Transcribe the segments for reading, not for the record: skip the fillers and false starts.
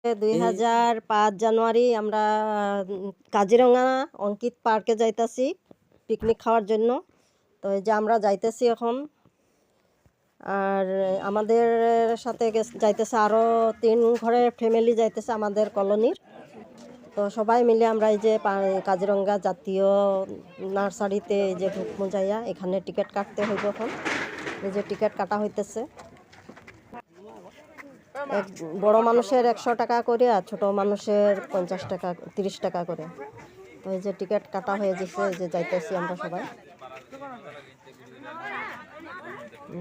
2005 জানুয়ারি আমরা কাজিরঙা অঙ্কিত পার্কে যাইতাছি পিকনিক খাওয়ার জন্য। তো এই যে আমরা যাইতেছি এখন, আর আমাদের সাথে যাইতেছে আরও 3 ঘরের ফ্যামিলি যাইতেছে আমাদের কলোনির। তো সবাই মিলে আমরা এই যে কাজিরঙা জাতীয় নার্সারিতে এই যে ঢুকমু যাইয়া, এখানে টিকিট কাটতে হইব। এখন এই যে টিকিট কাটা হইতেছে, বড় মানুষের 100 টাকা করে আর ছোট মানুষের 50 টাকা 30 টাকা করে। তো এই যে টিকিট কাটা হয়ে গেছে, এই যে যাইতেছি আমরা সবাই,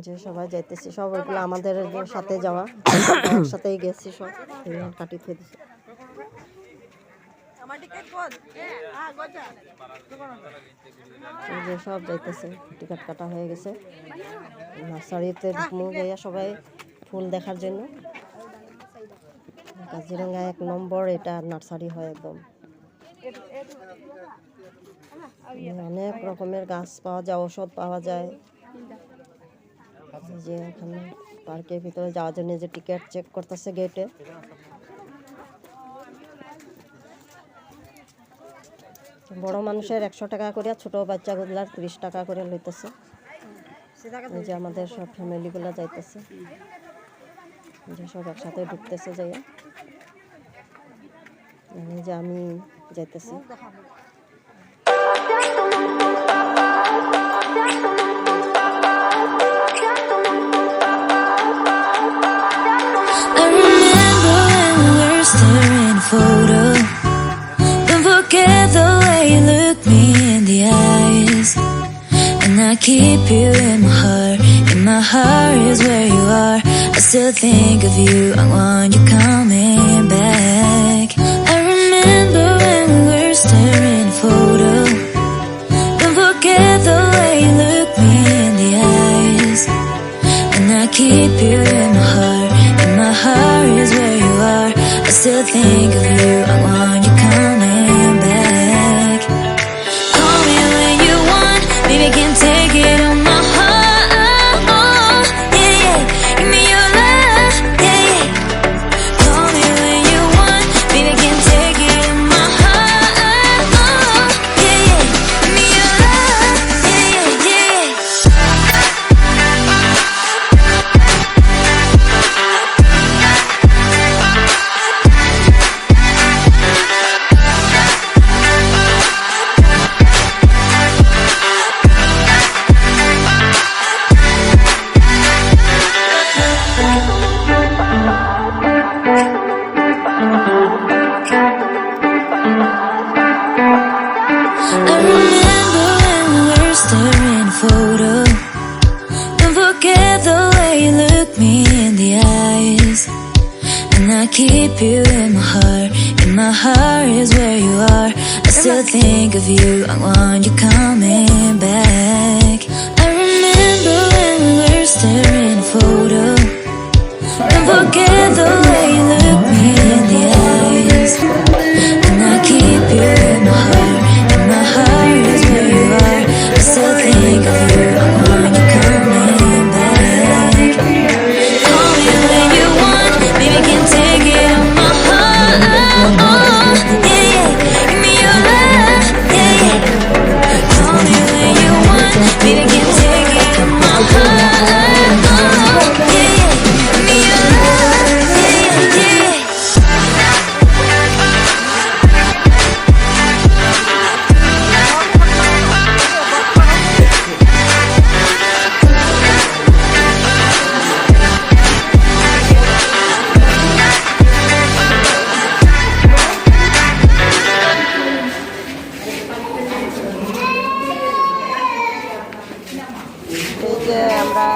যে সবাই যাইতেছি। সব ওইগুলো আমাদের সাথে যাওয়া, একসাথেই গেছি সব, কাটি খেয়ে দিছি। যে সব যাইতেছে, টিকিট কাটা হয়ে গেছে। নার্সারিতে ঢুকমু যাইয়া সবাই ফুল দেখার জন্য। কাজিরঙা 1 নম্বর এটা নার্সারি হয় একদম। অনেক রকমের গাছ পাওয়া যায়, ঔষধ পাওয়া যায়। যে এখানে পার্কের ভিতরে যাওয়ার জন্য যে টিকিট চেক করতেছে গেটে। বড় মানুষের 100 টাকা করে, ছোট বাচ্চাগুলার 30 টাকা করে লইতেছে। এই যে আমাদের সব ফ্যামিলিগুলো যাইতেছে, যে সব একসাথে ঢুকতেছে যাইয়া। এই যে আমি যাইতেছি। Keep you in my heart is where you are. I still think of you, I want you coming back. I remember when we were staring photo. Don't forget the way you look me in the eyes. And I keep you in my heart is where you are. I still think of you, I want you coming back. Call me when you want, baby, can take it on my heart, yeah, yeah. Give me your love, yeah, yeah. Call me when you want, baby, can take it on my heart, yeah, yeah. Give me your love, yeah, yeah, yeah. I remember when we were staring photo. Don't forget the way you look me in the eyes. And I keep you in my heart is where you are. I still think of you, I want you coming back. I remember when we were staring photo. Don't forget the way you look me in the eyes. And I keep you in my heart is where you are. I still think of you, I want you coming back. Call me when you want, baby, can take it on my heart, yeah, yeah. Give me your love, yeah, yeah. Call me when you want, baby, can take it on my heart, yeah, yeah. Give me your love, yeah, yeah, yeah. এই যে আমরা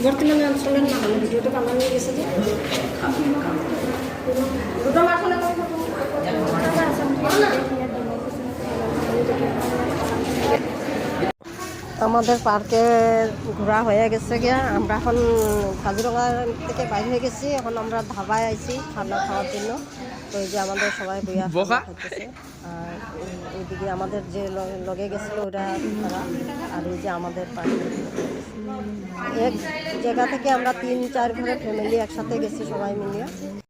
বর্তমানে অঞ্চলের না হলে ভিডিওটা বানানো গেছে যে দুটো মাছলে আমাদের পার্কে ঘোরা হয়ে গেছে গিয়া আমরা এখন কাজিরঙা থেকে বাইরে হয়ে গেছি এখন আমরা ধাবায় আইছি খানা খাওয়ার জন্য তো এই যে আমাদের সবাই বইয়া খাইতেছে আর এইদিকে আমাদের যে লগে গেছিলো ওরা তারা আর এই যে আমাদের পার্কে এক জায়গা থেকে আমরা 3-4 ঘরে ফ্যামিলি একসাথে গেছি সবাই মিলিয়ে